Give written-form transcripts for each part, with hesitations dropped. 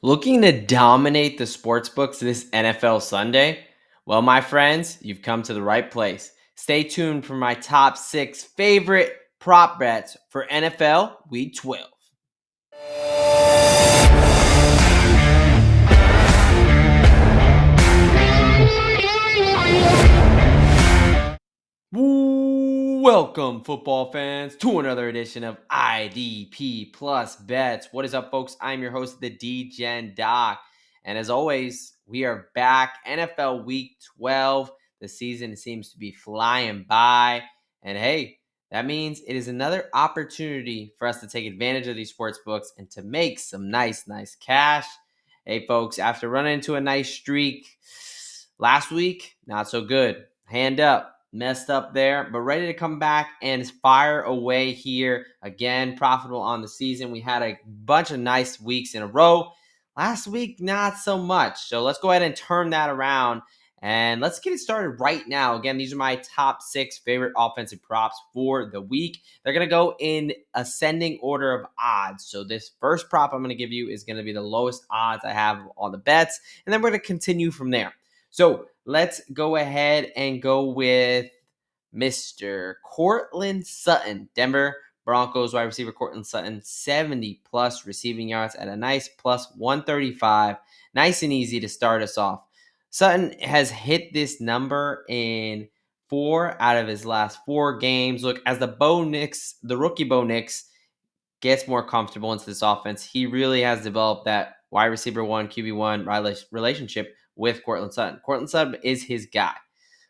Looking to dominate the sports books this NFL Sunday? Well, my friends, you've come to the right place. Stay tuned for my top 6 favorite prop bets for NFL Week 12. Welcome, football fans, to another edition of IDP Plus Bets. What is up, folks? I'm your host, the DGen Doc. And as always, we are back. NFL Week 12. The season seems to be flying by. And hey, that means it is another opportunity for us to take advantage of these sports books and to make some nice cash. Hey, folks, after running into a nice streak last week, not so good. Hand up. Messed up there, but ready to come back and fire away here again. Profitable on the season. We had a bunch of nice weeks in a row. Last week, not so much. So let's go ahead and turn that around and let's get it started right now. Again, these are my top 6 favorite offensive props for the week. They're going to go in ascending order of odds. So this first prop I'm going to give you is going to be the lowest odds I have on the bets, and then we're going to continue from there. So let's go ahead and go with Mr. Courtland Sutton. Denver Broncos wide receiver Courtland Sutton, 70 plus receiving yards at a nice plus 135. Nice and easy to start us off. Sutton has hit this number in 4 out of his last 4 games. Look, as the rookie Bo Nix gets more comfortable into this offense, he really has developed that wide receiver 1, QB1 relationship with Courtland Sutton. Courtland Sutton is his guy.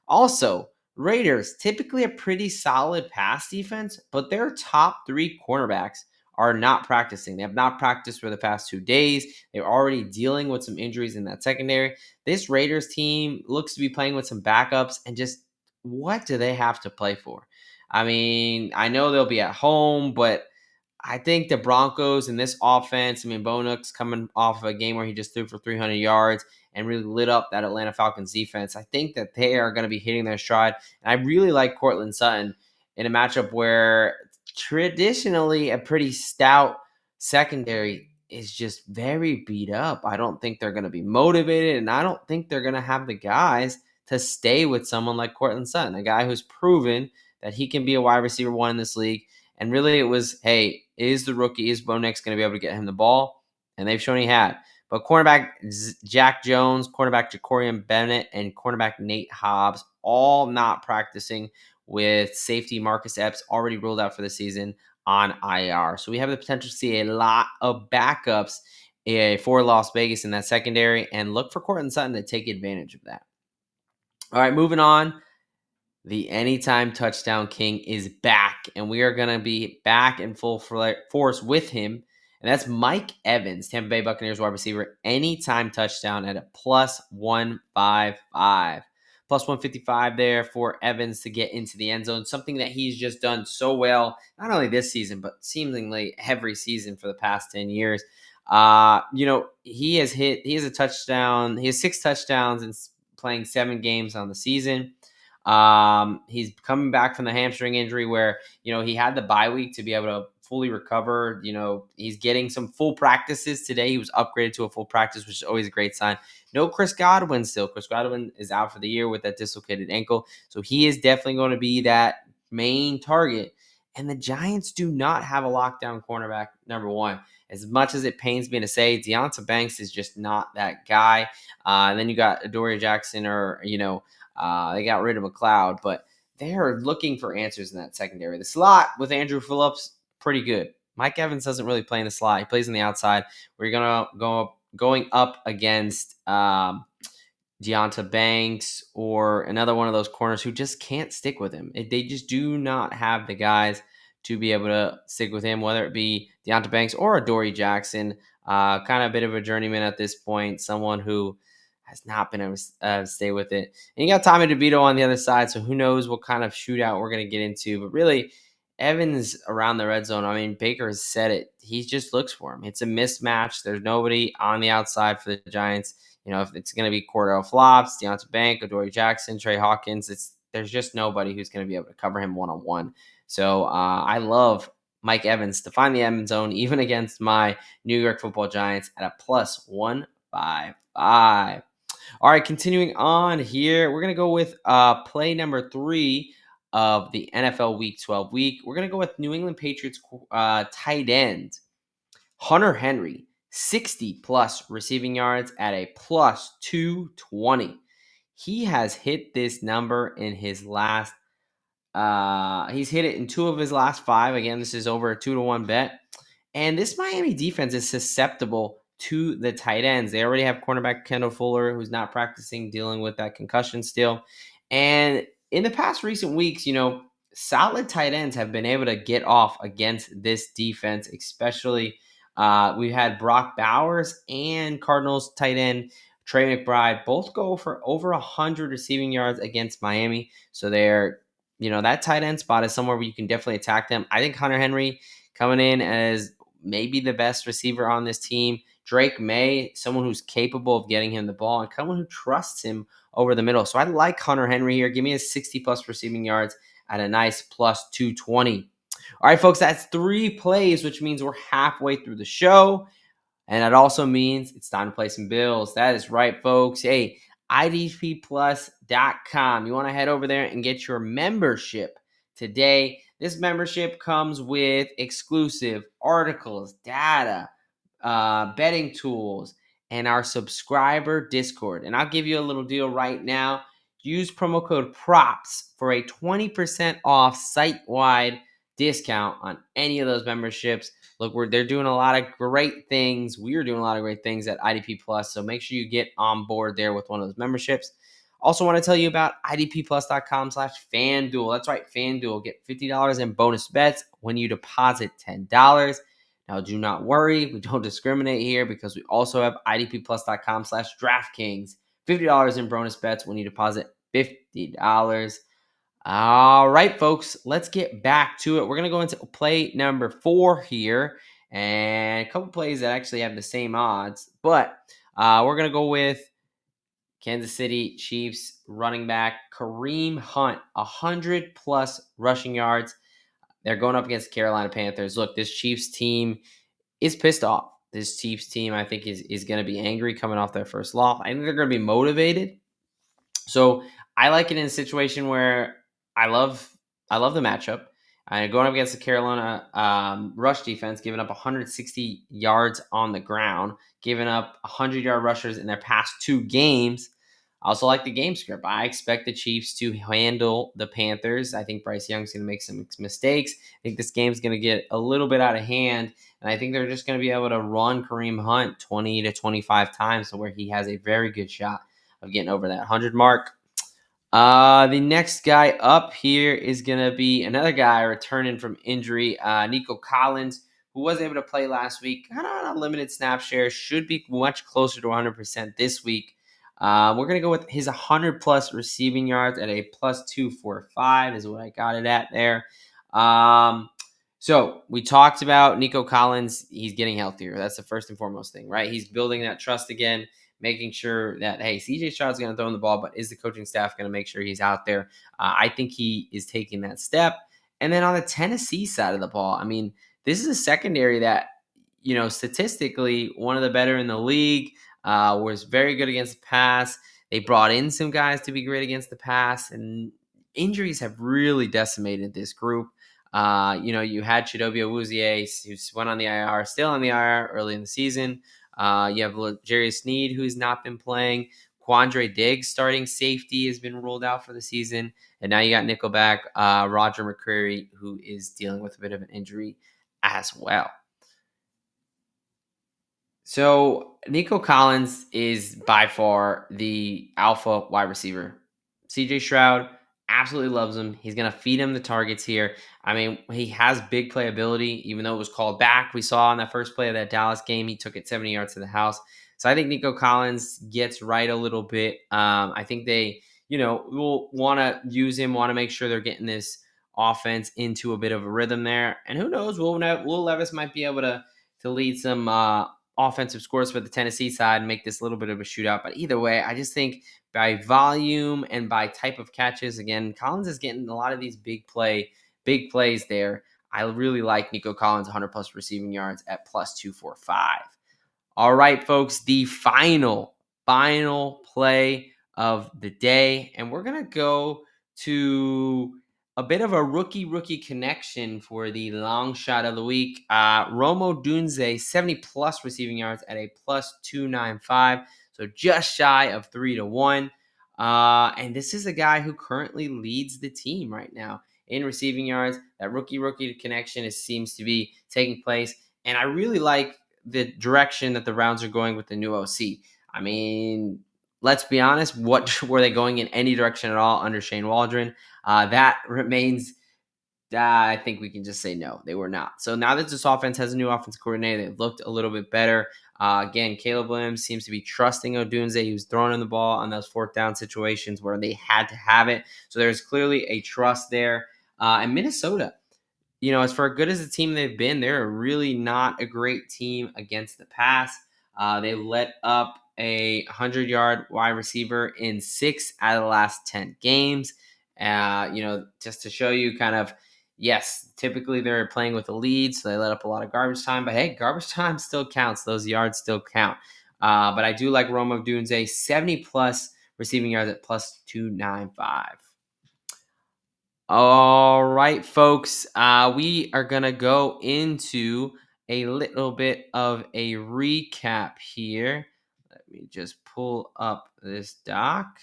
Also, Raiders, typically a pretty solid pass defense, but their top 3 cornerbacks are not practicing. They have not practiced for the past 2 days. They're already dealing with some injuries in that secondary. This Raiders team looks to be playing with some backups, and just what do they have to play for? I mean, I know they'll be at home, but I think the Broncos in this offense, Bo Nix coming off of a game where he just threw for 300 yards and really lit up that Atlanta Falcons defense. I think that they are going to be hitting their stride. And I really like Courtland Sutton in a matchup where traditionally a pretty stout secondary is just very beat up. I don't think they're going to be motivated, and I don't think they're going to have the guys to stay with someone like Courtland Sutton, a guy who's proven that he can be a wide receiver 1 in this league. And really it was, hey, is the rookie, is Bo Nix going to be able to get him the ball? And they've shown he had. But cornerback Jack Jones, cornerback Jacorian Bennett, and cornerback Nate Hobbs all not practicing, with safety Marcus Epps already ruled out for the season on IR. So we have the potential to see a lot of backups for Las Vegas in that secondary, and look for Courtland Sutton to take advantage of that. All right, moving on. The anytime touchdown king is back, and we are going to be back in full force with him. And that's Mike Evans, Tampa Bay Buccaneers wide receiver, anytime touchdown at a plus 155. Plus 155 there for Evans to get into the end zone, something that he's just done so well, not only this season, but seemingly every season for the past 10 years. He has a touchdown. He has 6 touchdowns and playing 7 games on the season. He's coming back from the hamstring injury where, he had the bye week to be able to fully recover. He's getting some full practices today. He was upgraded to a full practice, which is always a great sign. No Chris Godwin still. Chris Godwin is out for the year with that dislocated ankle. So he is definitely going to be that main target. And the Giants do not have a lockdown cornerback, number 1. As much as it pains me to say, Deonta Banks is just not that guy. And then you got Adoree Jackson they got rid of McLeod, but they are looking for answers in that secondary. The slot with Andrew Phillips, pretty good. Mike Evans doesn't really play in the slot. He plays on the outside. We're going up against Deonta Banks or another one of those corners who just can't stick with him. They just do not have the guys to be able to stick with him, whether it be Deonta Banks or Adoree Jackson. Kind of a bit of a journeyman at this point, someone who has not been able to stay with it. And you got Tommy DeVito on the other side, so who knows what kind of shootout we're going to get into. But really, Evans around the red zone, Baker has said it. He just looks for him. It's a mismatch. There's nobody on the outside for the Giants. If it's going to be Cordell Flops, Deonta Bank, Adoree Jackson, Trey Hawkins, there's just nobody who's going to be able to cover him one-on-one. So I love Mike Evans to find the end zone, even against my New York Football Giants at a plus 155. All right, continuing on here, we're going to go with play number 3 of the NFL Week 12 week. We're going to go with New England Patriots tight end Hunter Henry, 60 plus receiving yards at a plus 220. He has hit this number in his last he's hit it in 2 of his last 5. Again, this is over a 2-1 bet. And this Miami defense is susceptible to the tight ends. They already have cornerback Kendall Fuller, who's not practicing, dealing with that concussion still. And in the past recent weeks, solid tight ends have been able to get off against this defense, especially we had Brock Bowers and Cardinals tight end Trey McBride both go for over 100 receiving yards against Miami. So they're that tight end spot is somewhere where you can definitely attack them. I think Hunter Henry coming in as maybe the best receiver on this team. Drake May, someone who's capable of getting him the ball and someone who trusts him over the middle. So I like Hunter Henry here. Give me a 60 plus receiving yards at a nice plus 220. All right, folks, that's 3 plays, which means we're halfway through the show. And that also means it's time to play some bills. That is right, folks. Hey, idpplus.com. You want to head over there and get your membership today. This membership comes with exclusive articles, data, betting tools, and our subscriber Discord. And I'll give you a little deal right now. Use promo code PROPS for a 20% off site-wide discount on any of those memberships. Look, they're doing a lot of great things. We're doing a lot of great things at IDP Plus. So make sure you get on board there with one of those memberships. Also want to tell you about idpplus.com/FanDuel. That's right, FanDuel. Get $50 in bonus bets when you deposit $10. Now, do not worry. We don't discriminate here because we also have idpplus.com/DraftKings. $50 in bonus bets when you deposit $50. All right, folks, let's get back to it. We're going to go into play number 4 here, and a couple plays that actually have the same odds, but we're going to go with Kansas City Chiefs running back Kareem Hunt, 100 plus rushing yards. They're going up against Carolina Panthers. Look, this Chiefs team is pissed off. This Chiefs team, I think, is going to be angry coming off their first loss. I think they're going to be motivated. So I like it in a situation where I love the matchup. Going up against the Carolina rush defense, giving up 160 yards on the ground, giving up 100-yard rushers in their past 2 games. I also like the game script. I expect the Chiefs to handle the Panthers. I think Bryce Young's going to make some mistakes. I think this game's going to get a little bit out of hand, and I think they're just going to be able to run Kareem Hunt 20 to 25 times to where he has a very good shot of getting over that 100 mark. The next guy up here is going to be another guy returning from injury, Nico Collins, who was able to play last week. Kind of on a limited snap share, should be much closer to 100% this week. We're going to go with his 100-plus receiving yards at a plus 245 is what I got it at there. So we talked about Nico Collins. He's getting healthier. That's the first and foremost thing, right? He's building that trust again, making sure that, hey, CJ Stroud's going to throw him the ball, but is the coaching staff going to make sure he's out there? I think he is taking that step. And then on the Tennessee side of the ball, I mean, this is a secondary that, statistically, one of the better in the league, was very good against the pass. They brought in some guys to be great against the pass, and injuries have really decimated this group. You had Chidobe Awuzie, who went on the IR, still on the IR early in the season. You have Jarius Sneed, who's not been playing. Quandre Diggs, starting safety, has been ruled out for the season. And now you got Nickelback, Roger McCreary, who is dealing with a bit of an injury as well. So Nico Collins is by far the alpha wide receiver. CJ Stroud absolutely loves him. He's going to feed him the targets here. I mean, he has big playability, even though it was called back. We saw on that first play of that Dallas game, he took it 70 yards to the house. So I think Nico Collins gets right a little bit. I think they, will want to use him, want to make sure they're getting this offense into a bit of a rhythm there. And who knows, Will Levis might be able to lead some offensive scores for the Tennessee side and make this a little bit of a shootout. But either way, I just think by volume and by type of catches, again, Collins is getting a lot of these big plays there. I really like Nico Collins 100 plus receiving yards at plus 245. All right, folks, the final play of the day. And we're going to go to a bit of a rookie connection for the long shot of the week. Odunze, 70 plus receiving yards at a plus 295. So just shy of 3-1. And this is a guy who currently leads the team right now in receiving yards. That rookie connection seems to be taking place. And I really like the direction that the Browns are going with the new OC. I mean, let's be honest. What were they going in any direction at all under Shane Waldron? That remains. I think we can just say no, they were not. So now that this offense has a new offensive coordinator, they looked a little bit better. Again, Caleb Williams seems to be trusting Odunze. He was throwing in the ball on those fourth down situations where they had to have it. So there's clearly a trust there. And Minnesota, as far good as the team they've been, they're really not a great team against the pass. They let up a 100-yard wide receiver in 6 out of the last 10 games. Just to show you kind of, yes, typically they're playing with a lead, so they let up a lot of garbage time. But, hey, garbage time still counts. Those yards still count. But I do like Odunze, 70-plus receiving yards at plus 295. All right, folks, we are going to go into a little bit of a recap here. Let me just pull up this doc.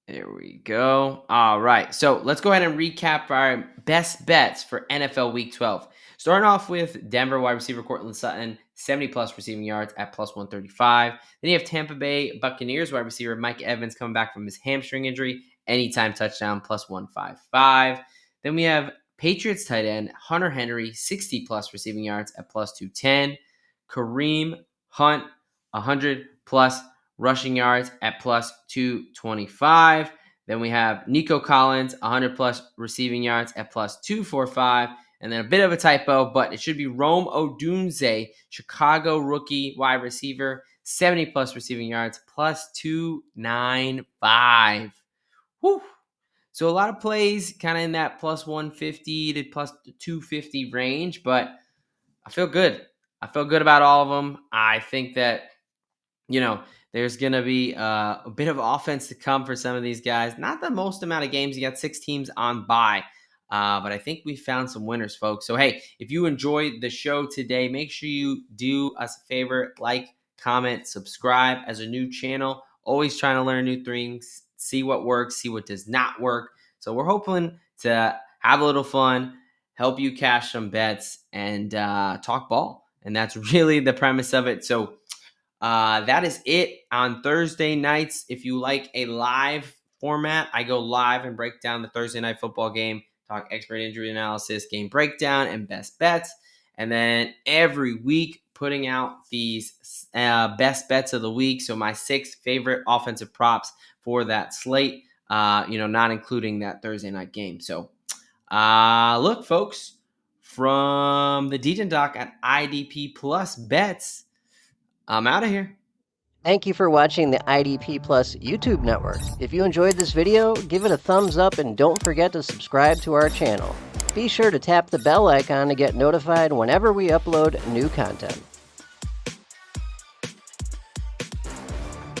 There we go. All right, so let's go ahead and recap our best bets for NFL Week 12. Starting off with Denver wide receiver Courtland Sutton, 70-plus receiving yards at plus 135. Then you have Tampa Bay Buccaneers wide receiver Mike Evans coming back from his hamstring injury, anytime touchdown, plus 155. Then we have Patriots tight end Hunter Henry, 60-plus receiving yards at plus 210. Kareem Hunt, 100-plus rushing yards at plus 225. Then we have Nico Collins, 100-plus receiving yards at plus 245. And then a bit of a typo, but it should be Rome Odunze, Chicago rookie wide receiver, 70-plus receiving yards, plus 295. Whew. So a lot of plays kind of in that plus 150 to plus 250 range, but I feel good. I feel good about all of them. I think that, there's going to be a bit of offense to come for some of these guys. Not the most amount of games. You got 6 teams on bye. But I think we found some winners, folks. So, hey, if you enjoyed the show today, make sure you do us a favor, like, comment, subscribe as a new channel. Always trying to learn new things, see what works, see what does not work. So we're hoping to have a little fun, help you cash some bets, and talk ball. And that's really the premise of it. So that is it on Thursday nights. If you like a live format, I go live and break down the Thursday night football game, talk expert injury analysis, game breakdown, and best bets. And then every week, putting out these best bets of the week. So my 6 favorite offensive props for that slate, not including that Thursday night game. So look, folks, from the DJ Doc at IDP Plus Bets, I'm out of here. Thank you for watching the IDP Plus YouTube network. If you enjoyed this video, give it a thumbs up and don't forget to subscribe to our channel. Be sure to tap the bell icon to get notified whenever we upload new content.